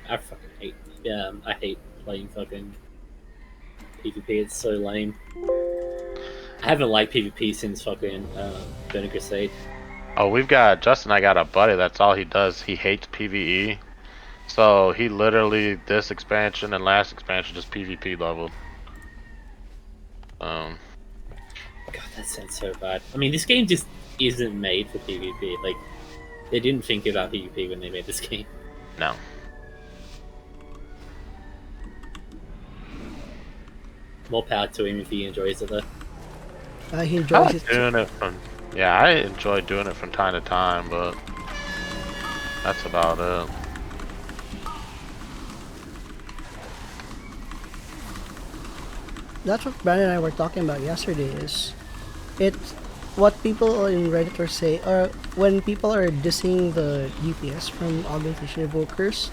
I fucking hate. I hate playing fucking PvP. It's so lame. I haven't liked PvP since fucking Burning Crusade. Oh, we've got Justin. I got a buddy. That's all he does. He hates PVE. So he literally this expansion and last expansion just PvP leveled. Um, God, that sounds so bad. I mean, this game just isn't made for PvP. Like, they didn't think about PvP when they made this game. no. More power to him if he enjoys it though. He I enjoys like it. doing it from. Yeah, I enjoy doing it from time to time, but that's about it. That's what Brandon and I were talking about yesterday. Is it what people in Reddit are say, or when people are dissing the DPS from Augmentation Evokers,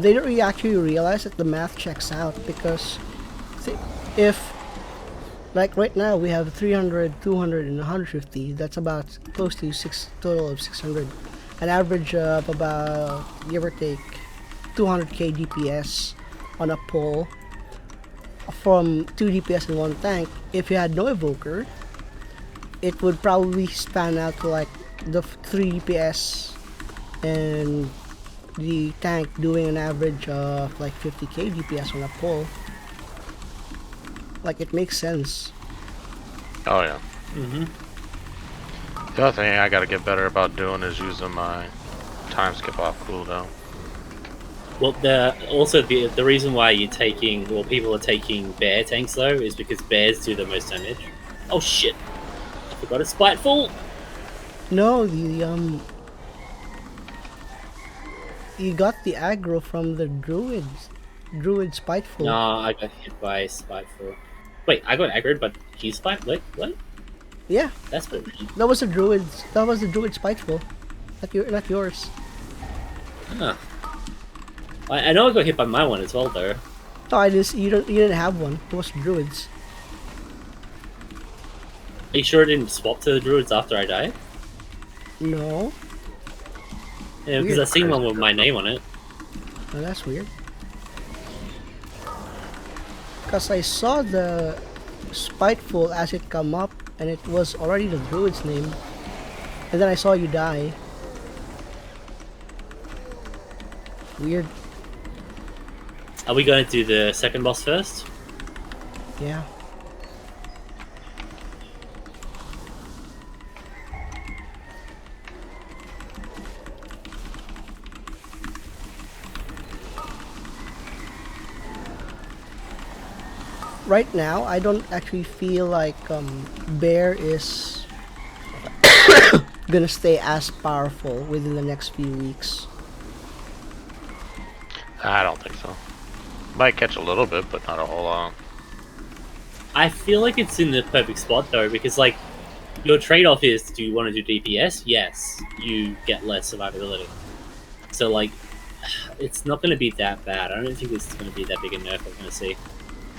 they don't really actually realize that the math checks out because if like right now we have 300, 200, and 150. That's about close to six total of 600. An average of about give or take 200k DPS on a pull from 2 DPS in one tank. If you had no evoker, it would probably span out to like the 3 DPS and the tank doing an average of like 50k DPS on a pull. Like it makes sense. Oh yeah. Mm-hmm. The other thing I gotta get better about doing is using my time skip off cooldown. Well, the reason why people are taking bear tanks though is because bears do the most damage. Oh shit! I forgot a spiteful. No, you got the aggro from the druids. Druid spiteful. No, I got hit by spiteful. Wait, I got aggroed, but he's spite. Wait, what? Yeah, That's bullshit. that was the druids. That was the druid spiteful. Not yours. Huh. I know I got hit by my one as well though. No, I just you don't. You didn't have one. It was druids. Are you sure it didn't swap to the druids after I died? No, Yeah, because weird. I seen one with my name on it. Oh, that's weird. Cause I saw the spiteful as it come up, and it was already the druid's name. And then I saw you die. Weird. Are we going to do the second boss first? Yeah. Right now, I don't actually feel like Bear is gonna stay as powerful within the next few weeks. I don't think so. Might catch a little bit, but not a whole lot. I feel like it's in the perfect spot though, because like your trade-off is: do you want to do DPS? Yes, you get less survivability. So like, it's not going to be that bad. I don't think it's going to be that big a nerf. I'm going to see.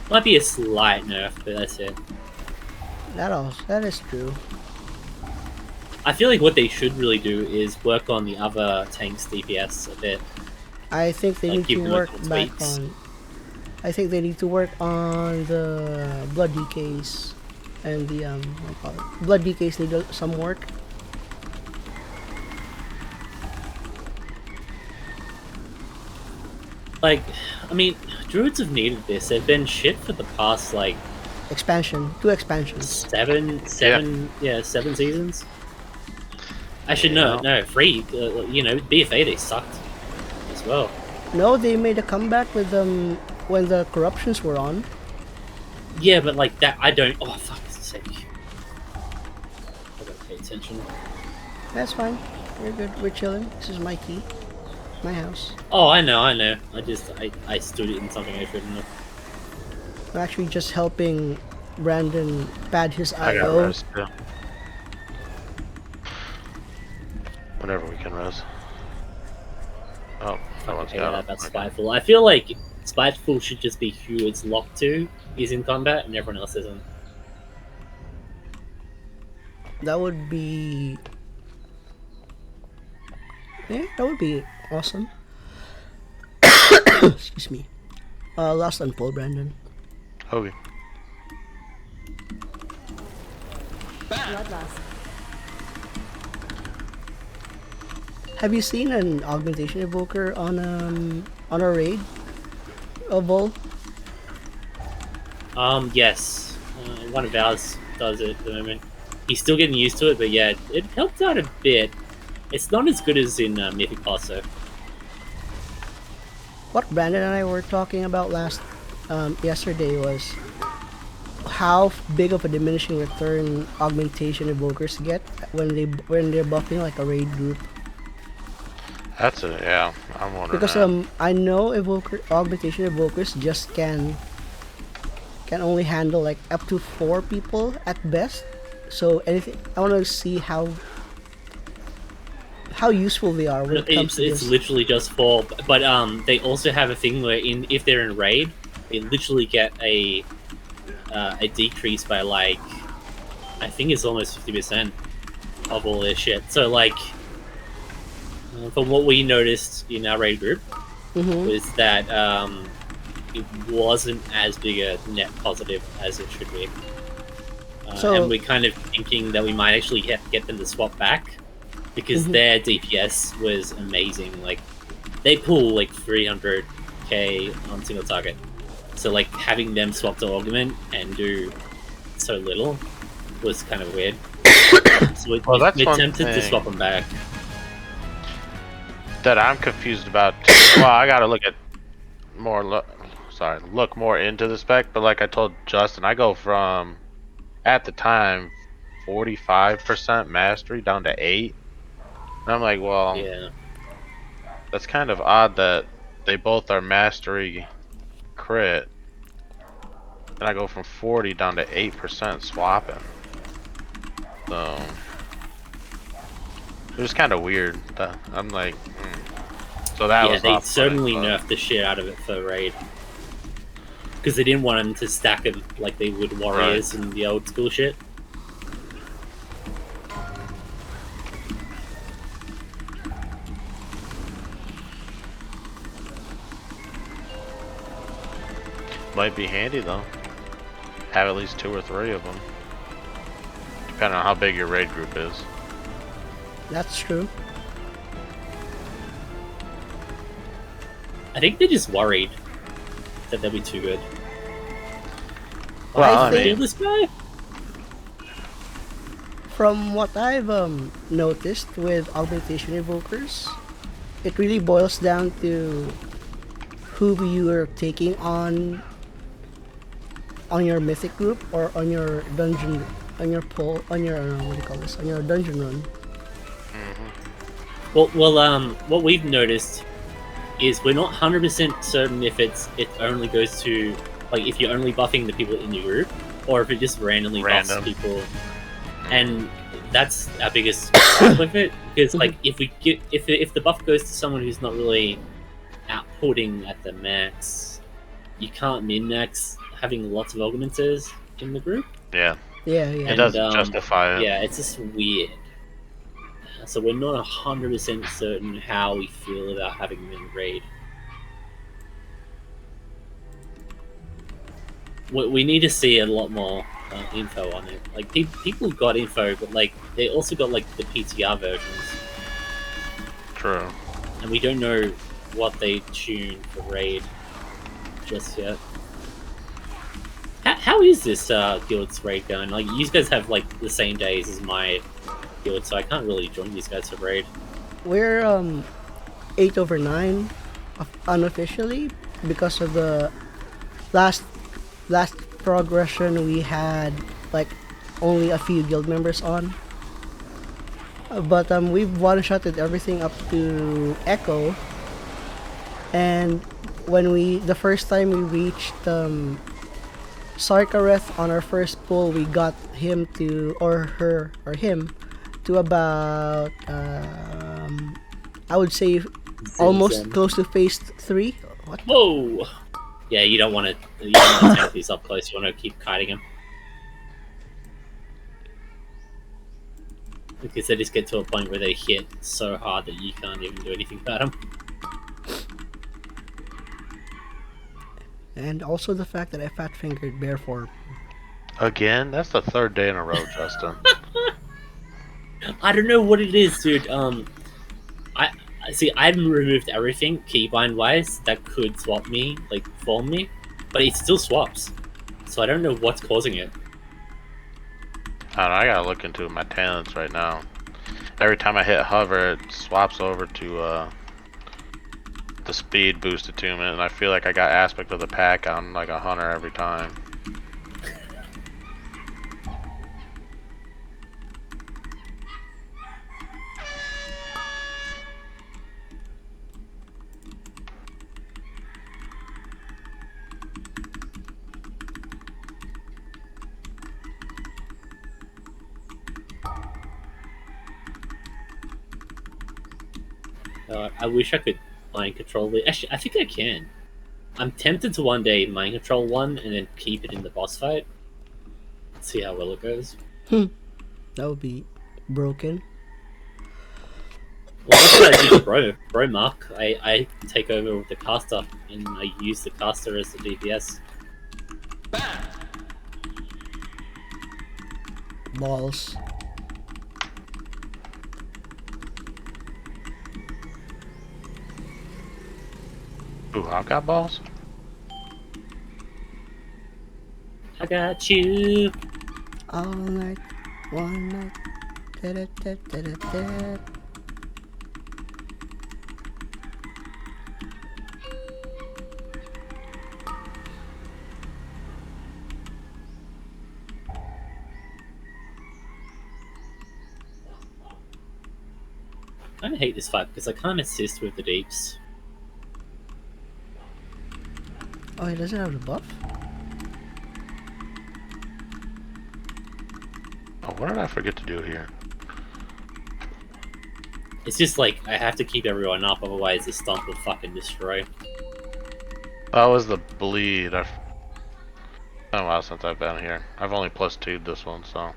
Might be a slight nerf, but that's it. That is true. I feel like what they should really do is work on the other tanks' DPS a bit. I think they Like need to give them a work couple back tweaks. on. I think they need to work on the blood decays and the what do you call it? Blood decays need some work. Like, I mean, druids have needed this. They've been shit for the past like Expansion, 2 expansions. seven seasons. Actually, Yeah. no, 3. BFA they sucked as well. No, they made a comeback with them when the corruptions were on. Yeah, but like that, I don't. Oh fuck, it's sake. I gotta pay attention. That's fine. You're good. We're chilling. This is my key. My house. Oh, I know. I stood it in something I shouldn't have. I'm actually just helping Brandon pad his I got IO. res too. Whenever we can res. Oh, that one's Okay, got him. that's Okay. Spiteful. I feel like Spiteful should just be who it's locked to is in combat, and everyone else isn't. That would be. Yeah, that would be awesome. Excuse me. Lost on pole, Brandon. Okay. Bloodlust. Have you seen an augmentation evoker on a raid? A Vol? Yes. One of ours does it at the moment. He's still getting used to it, but yeah, it helped out a bit. It's not as good as in Mythic Pass, though. What Brandon and I were talking about yesterday was how big of a diminishing return augmentation evokers get when they're buffing like a raid group. That's it. Yeah, I'm wondering. Because I know augmentation evokers just can only handle like up to 4 people at best. So anything, I want to see how useful they are when it comes to It's this. literally just 4, but they also have a thing where if they're in raid, they literally get a decrease by like, I think it's almost 50% of all their shit. So like, from what we noticed in our raid group, was that it wasn't as big a net positive as it should be. And we're kind of thinking that we might actually get them to swap back, because their DPS was amazing. Like, they pull like 300k on single target. So like having them swap to Augment and do so little was kind of weird. So we're tempted to swap them back. That I'm confused about. Well, I gotta look more into the spec. But like I told Justin, I go from, at the time, 45% mastery down to 8. And I'm like, well, Yeah. that's kind of odd that they both are mastery crit, and I go from 40 down to 8% swapping. So it was kind of weird. I'm like, so that was. Yeah, they certainly nerfed the shit out of it for raid, because they didn't want them to stack it like they would warriors and the old school shit. Might be handy though. Have at least 2 or 3 of them, depending on how big your raid group is. That's true. I think they're just worried that they'll be too good. Well, I think This guy? from what I've noticed with augmentation evokers, it really boils down to who you are taking on your mythic group or on your dungeon, on your what do you call this, on your dungeon run. Well, what we've noticed is we're not 100% certain if it only goes to, like, if you're only buffing the people in your group, or if it just randomly buffs people. And that's our biggest problem with it, because like if the buff goes to someone who's not really outputting at the max, you can't min-max having lots of augmenters in the group. Yeah. Yeah. It doesn't justify it. Yeah, it's just weird. So we're not 100% certain how we feel about having them in raid. We need to see a lot more info on it. Like, people got info, but like they also got like the PTR versions. True. And we don't know what they tune for raid just yet. How is this guild's raid going? Like, you guys have like the same days as my guild, so I can't really join these guys for raid. We're 8/9 unofficially because of the last progression. We had like only a few guild members on, but we've one-shotted everything up to Echo. And when the first time we reached Sarkareth on our first pull, we got him to, or her, or him, to about I would say almost close to phase 3. What? Whoa! Yeah, you don't want to take these up close. You want to keep kiting them, because they just get to a point where they hit so hard that you can't even do anything about them. And also the fact that I fat fingered bear form. Again? That's the third day in a row, Justin. I don't know what it is, dude. I see. I've removed everything keybind wise that could swap me, like form me, but it still swaps. So I don't know what's causing it. I don't know, I gotta look into my talents right now. Every time I hit hover, it swaps over to the speed boost attunement, and I feel like I got aspect of the pack on like a hunter every time. I wish I could mind control it. Actually, I think I can. I'm tempted to one day mind control one and then keep it in the boss fight. See how well it goes. That would be broken. Well, that's what I do for Bro Mark. I take over with the caster and I use the caster as the DPS. Balls. Ooh, I've got balls? I got you. All night, one night. Da-da-da-da-da-da. I kind of hate this fight because I can't assist with the deeps. Oh, he doesn't have the buff? Oh, what did I forget to do here? It's just like I have to keep everyone up, otherwise the stomp will fucking destroy. That was the bleed. It's been a while since I've been here. I've only plus 2'd this one, so.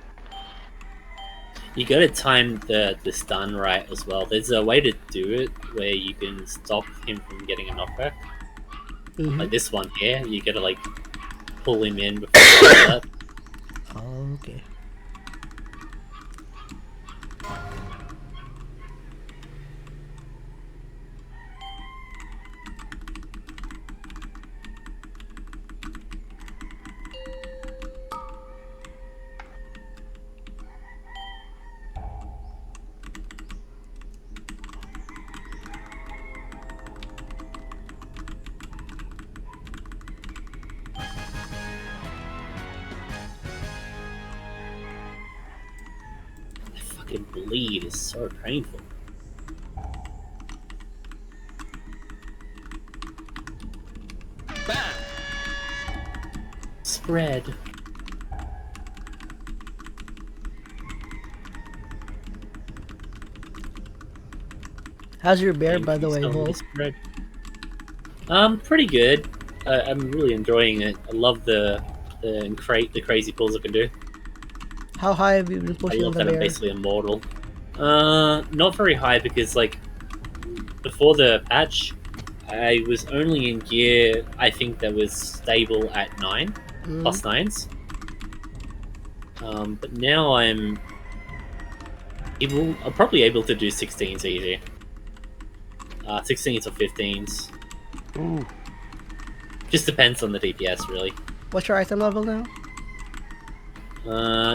You gotta time the stun right as well. There's a way to do it where you can stop him from getting a knockback. Like this one here, you gotta like pull him in before you do that. Oh, okay. Fucking bleed is so painful. Spread. How's your bear, by the way, Vol? Spread. Pretty good. I'm really enjoying it. I love the crazy pulls I can do. How high have you been I pushing love the that I'm bear? basically immortal. Not very high because like before the patch, I was only in gear I think that was stable at 9 plus 9s. But now I'm probably able to do 16s easy. 16s or 15s. Ooh. Just depends on the DPS really. What's your item level now?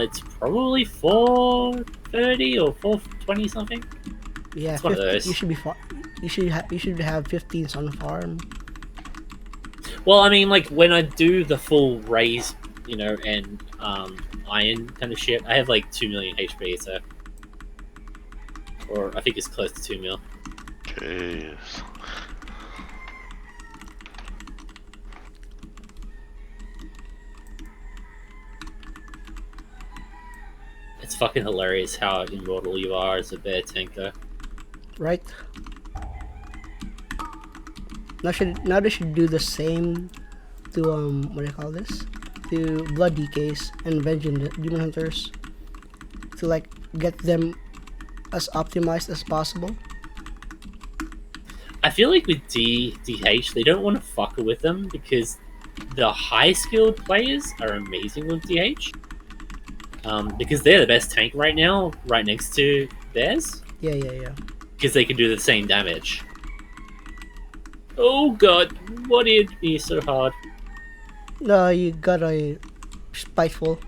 It's probably 430 or 420 something. Yeah, It's one of 50, those. you should be you should have 15s on farm. Well, I mean, like when I do the full raise, you know, and iron kind of shit, I have like 2 million HP, so, or I think it's close to 2 mil. Jeez. It's fucking hilarious how immortal you are as a bear tank, though. Right? Now they should do the same to what do you call this? To blood DKs and vengeance demon hunters. To like get them as optimized as possible. I feel like with DH, they don't want to fuck with them because the high skilled players are amazing with DH. Because they're the best tank right now, right next to theirs. Yeah. Because they can do the same damage. Oh god, what hit me so hard? No, you got a spiteful.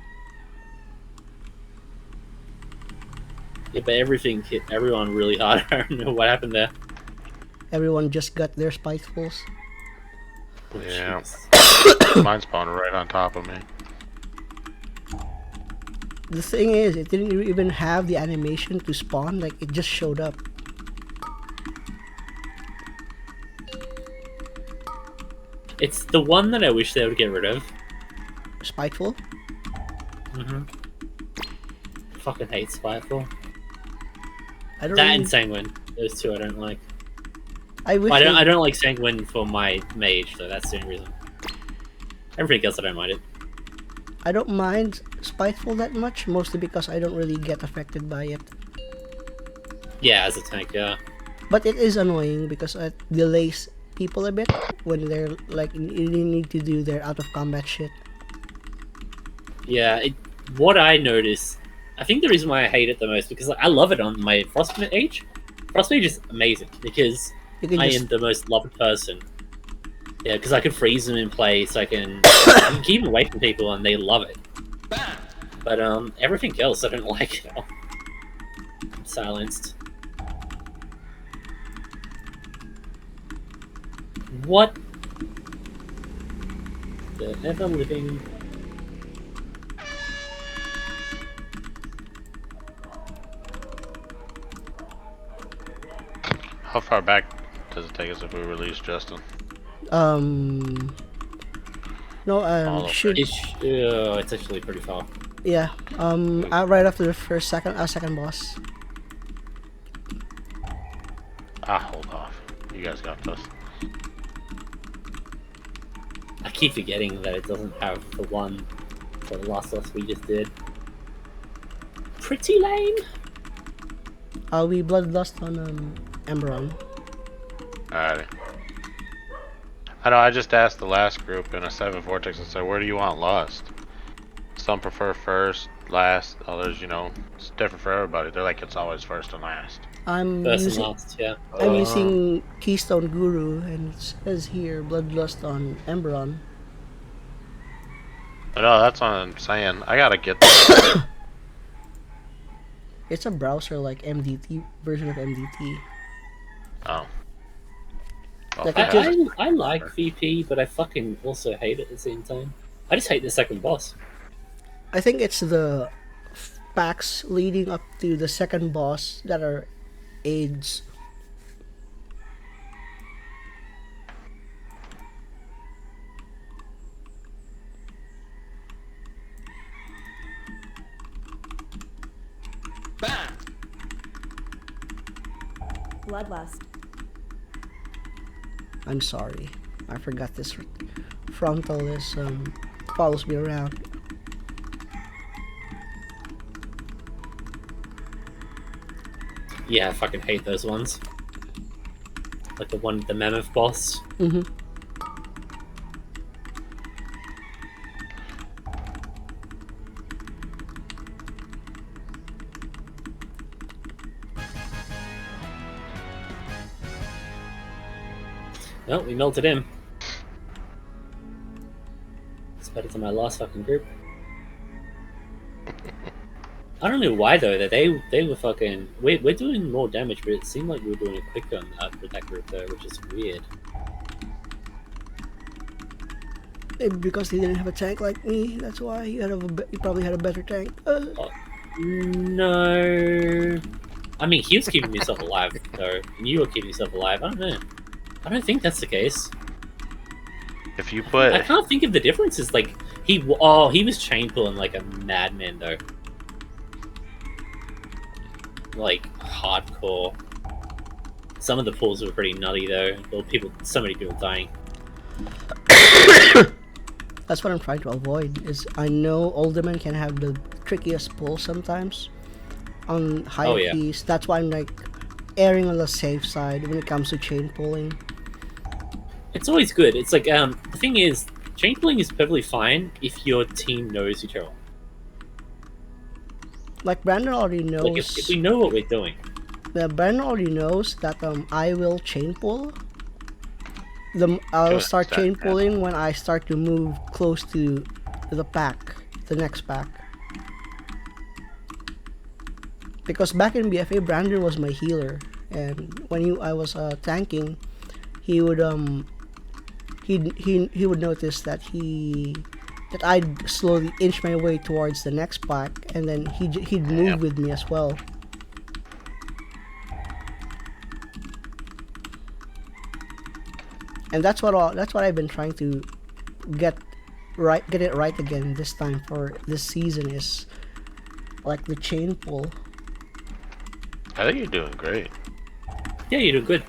Yeah, but everything hit everyone really hard. I don't know what happened there. Everyone just got their spitefuls. Oh, Yeah. jeez. Mine spawned right on top of me. The thing is, it didn't even have the animation to spawn, like it just showed up. It's the one that I wish they would get rid of. Spiteful? Fucking hate Spiteful. I don't That really, and Sanguine. Those two I don't like. I wish I don't like Sanguine for my mage, though. That's the only reason. Everything else I don't mind it. I don't mind Spiteful that much, mostly because I don't really get affected by it. Yeah, as a tank, yeah. But it is annoying because it delays people a bit when they're like you need to do their out of combat shit. Yeah, what I notice, I think the reason why I hate it the most, because I love it on my Frost Mage. Frost Mage is amazing because You can I just am the most loved person. Yeah, because I can freeze them in place, I can keep them away from people and they love it. But everything else I don't like at all. I'm silenced. What? The ever living. How far back does it take us if we release Justin? no All should It's actually pretty far. yeah right after the second boss. Hold off. You guys got this. I keep forgetting that it doesn't have the one for the last boss we just did. Pretty lame. We bloodlust on Emberon. Alrighty. I know, I just asked the last group in a 7 Vortex and said, where do you want Lust? Some prefer first, last, others, you know, it's different for everybody. They're like, it's always first and last. I'm First and using last, yeah. I'm using Keystone Guru, and it says here bloodlust on Emberon. I know, that's what I'm saying. I gotta get that. It's a browser like MDT version of MDT. Oh. Well, Like, if it they just- have I like VP, but I fucking also hate it at the same time. I just hate the second boss. I think it's the packs leading up to the second boss that are aids. Bloodlust. I'm sorry, I forgot this frontal is follows me around. Yeah, I fucking hate those ones. Like the mammoth boss. Mm-hmm. Well, we melted him. It's better than my last fucking group. I don't know why though. That they were fucking. We're doing more damage, but it seemed like we were doing it quicker on with that group though, which is weird. Maybe because he didn't have a tank like me. That's why he probably had a better tank. No. I mean, he was keeping himself alive though, and you were keeping yourself alive. I don't know. I don't think that's the case. If you put... I can't think of the differences. Like he was chain pulling like a madman though. Like hardcore. Some of the pulls were pretty nutty though. Well, so many people dying. That's what I'm trying to avoid. Is I know Uldaman can have the trickiest pull sometimes on high yeah. keys. That's why I'm like erring on the safe side when it comes to chain pulling. It's always good. It's like the thing is, chain pulling is perfectly fine if your team knows each other. Like Brandon already knows. Like if we know what we're doing. Brandon already knows that I will chain pull. I'll start chain pulling when I start to move close to the pack, the next pack. Because back in BFA, Brandon was my healer, and when I was tanking, he would he would notice that I'd slowly inch my way towards the next pack, and then he'd move with me as well. And that's what I've been trying to get it right again this time for this season, is like the chain pull. I think you're doing great. Yeah, you're doing good.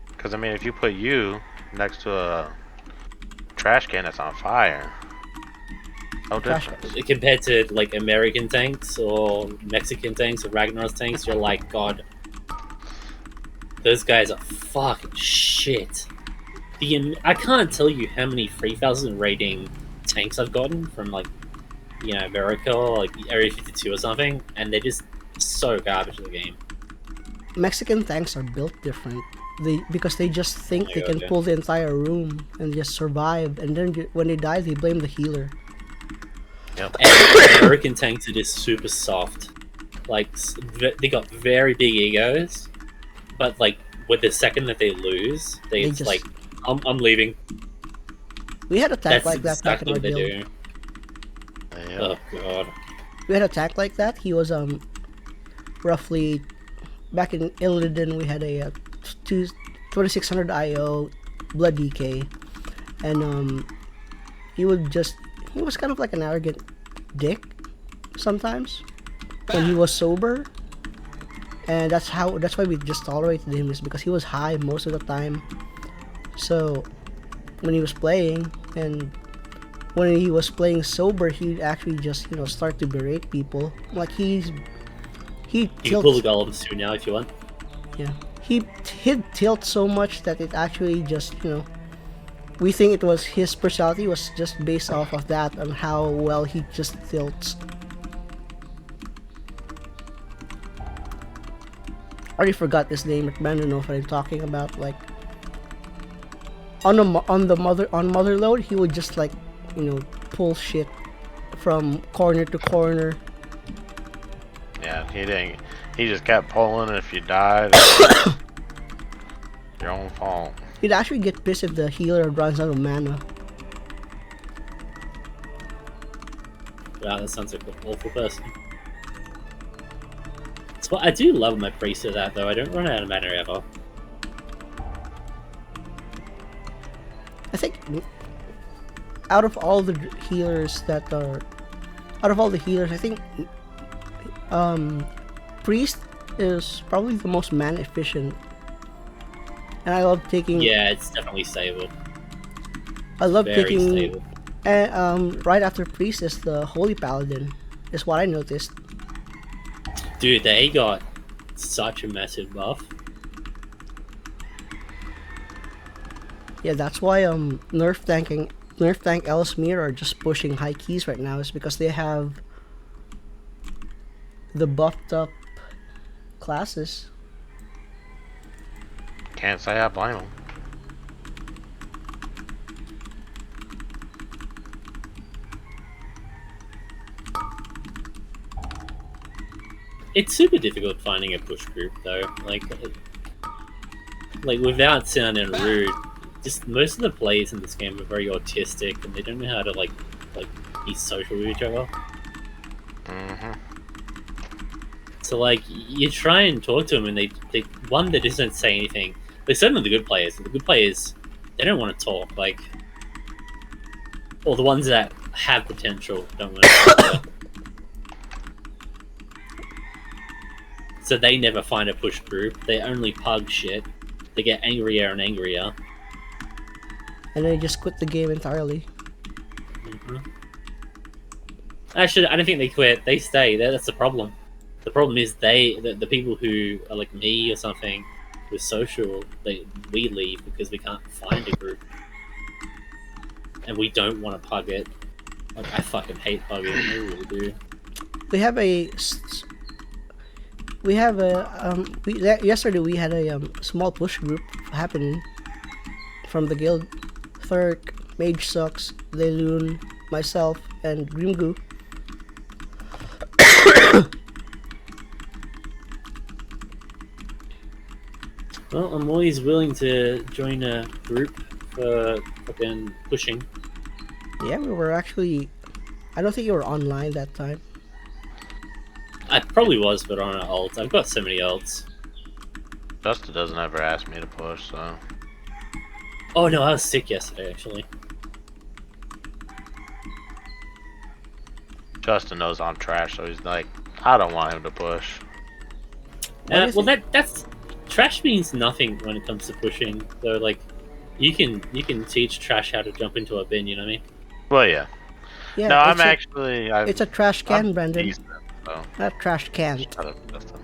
Because, I mean, if you put you next to a trash can that's on fire, no difference. Compared to, like, American tanks or Mexican tanks or Ragnar's tanks, you're like, God, those guys are fucking shit. I can't tell you how many 3,000 rating tanks I've gotten from, like, you know, America or, like, Area 52 or something, and they're just so garbage in the game. Mexican tanks are built different. Because they just think they can pull the entire room and just survive, and then when they die, they blame the healer. Yep. And American tanks are just super soft. Like, they got very big egos, but like with the second that they lose, they just like, I'm leaving. We had a tank like that back in our guild. Yeah. Oh god. We had a tank like that. He was roughly back in Illidan. We had a 2600 IO blood DK, and he was kind of like an arrogant dick sometimes when he was sober, and that's why we just tolerated him, is because he was high most of the time. So when he was playing, and when he was playing sober, he'd actually just start to berate people. Like you can pull the golems too now if you want. Yeah, he'd tilt so much that it actually just we think it was his personality was just based off of that, on how well he just tilts. I already forgot his name, but man, I don't know what I'm talking about. Like on mother load, he would just like pull shit from corner to corner. Yeah, he just kept pulling, and if you died, your own fault. He'd actually get pissed if the healer runs out of mana. Wow, that sounds like an awful person. So I do love my priest of that, though. I don't run out of mana ever. I think out of all the healers, I think priest is probably the most mana efficient, and I love taking. Yeah, it's definitely stable. I love Very taking. stable. And right after priest is the holy paladin, is what I noticed. Dude, they got such a massive buff. Yeah, that's why nerf tank Ellesmere are just pushing high keys right now, is because they have the buffed up classes. Can't say I blame them. It's super difficult finding a push group, though. Like without sounding rude, just most of the players in this game are very autistic, and they don't know how to like be social with each other. Mm-hmm. So like you try and talk to them, and they just don't say anything. They're certainly the good players. The good players, they don't want to talk. Like, or the ones that have potential don't want to talk. So they never find a push group. They only pug shit. They get angrier and angrier. And they just quit the game entirely. Mm-hmm. Actually, I don't think they quit. They stay. That's the problem. The problem is the people who are like me or something with social, we leave because we can't find a group. and we don't want to pug it. Like, I fucking hate pugging. I really do. We have a yesterday we had a small push group happening from the guild. Thurk, Mage Sucks, Leloon, myself, and Grimgoo. Well, I'm always willing to join a group for fucking pushing. Yeah, we were actually. I don't think you were online that time. I probably was, but on an alt. I've got so many alts. Justin doesn't ever ask me to push, so. Oh no, I was sick yesterday, actually. Justin knows I'm trash, so he's like, I don't want him to push. Well, that's trash means nothing when it comes to pushing. Though, like, you can teach trash how to jump into a bin. You know what I mean? Well, yeah. Yeah, No, I'm it's a- actually. It's a trash can, I'm Brandon. decent, so. Not trash can. Shut up, Justin.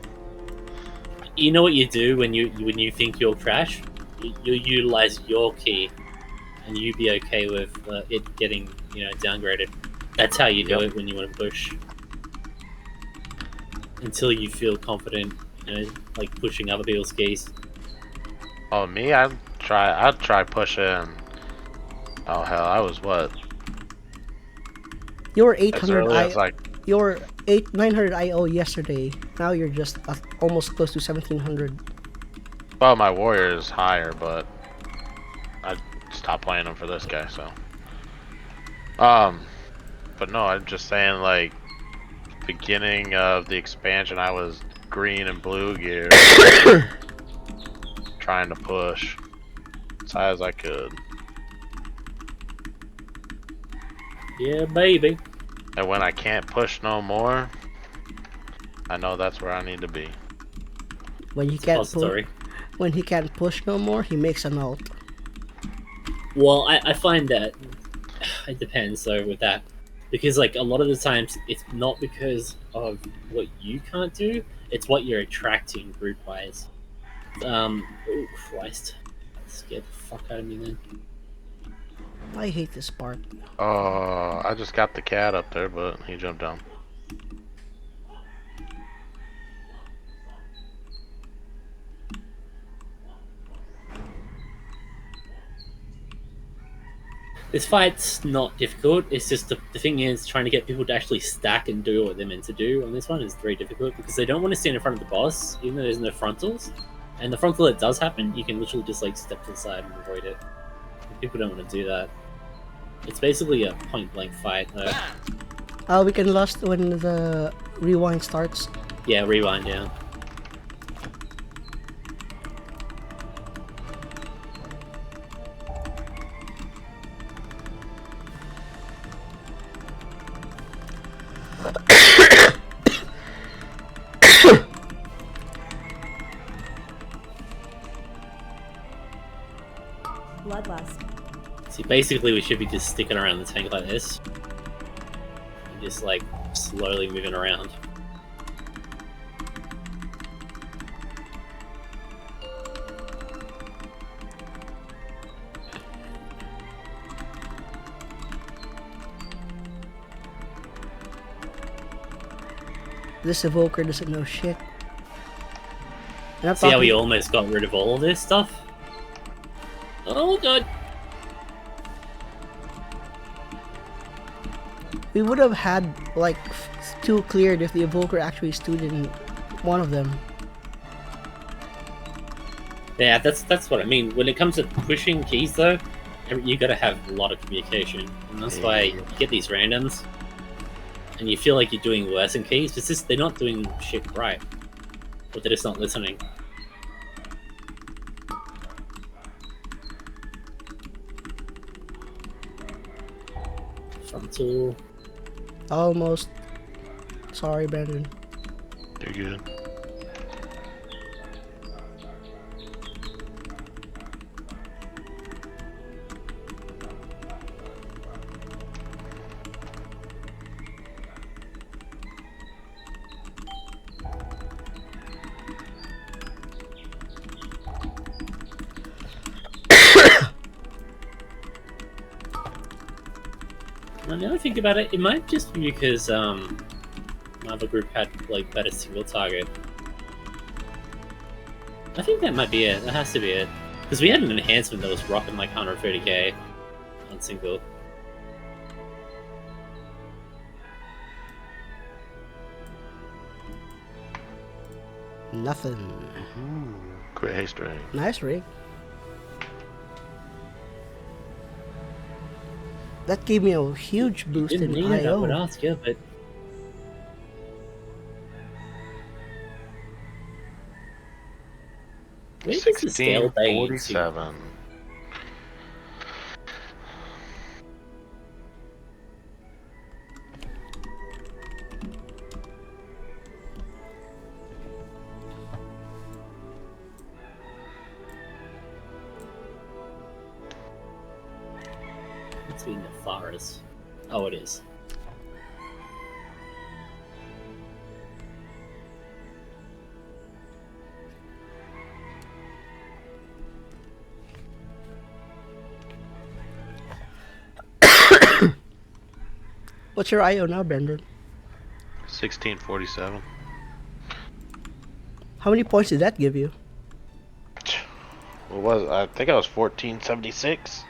You know what you do when you think you're trash? You utilize your key, and you be okay with it getting downgraded. That's how you do it when you want to push. Until you feel confident, like pushing other people's keys. Oh, me? I'd try pushing. Oh hell, I was what? You were As 800 early as like. You were 900 IO yesterday. Now you're just almost close to 1700. Well, my warrior is higher, but I stopped playing him for this guy, so. But no, I'm just saying, like, beginning of the expansion, I was green and blue gear, trying to push as high as I could. Yeah, baby. And when I can't push no more, I know that's where I need to be. When he can't push no more, he makes an ult. Well, I find that it depends though with that, because like a lot of the times it's not because of what you can't do, it's what you're attracting group wise. Oh Christ, that scared the fuck out of me then. I hate this part. Oh, I just got the cat up there, but he jumped down. This fight's not difficult, it's just the thing is trying to get people to actually stack and do what they're meant to do on this one is very difficult because they don't want to stand in front of the boss, even though there's no frontals. And the frontal that does happen, you can literally just like step to the side and avoid it. People don't want to do that. It's basically a point-blank fight though. We can lust when the rewind starts. Yeah, rewind, yeah. Bloodlust. See, basically we should be just sticking around the tank like this. And just like slowly moving around. This Evoker doesn't know shit. And I'm See how talking- we almost got rid of all of this stuff? Oh god! We would have had like 2 cleared if the Evoker actually stood in one of them. Yeah, that's what I mean. When it comes to pushing keys though, you gotta have a lot of communication. And that's why you get these randoms. And you feel like you're doing worse in keys, it's just they're not doing shit right. Or they're just not listening. Frontal. Almost. Sorry, Brandon. You're good. And now I think about it, it might just be because my other group had like better single target. I think that might be it. That has to be it. Because we had an enhancement that was rocking like 130k on single. Nothing. Ooh, crit haste ring. Nice rig. That gave me a huge boost Didn't in need it, I would IO. ask you, but maybe it's a scale thing. 1647. It's in the forest. Oh, it is. What's your IO now, Brendan? 1647. How many points did that give you? What was it? I think I was 1476.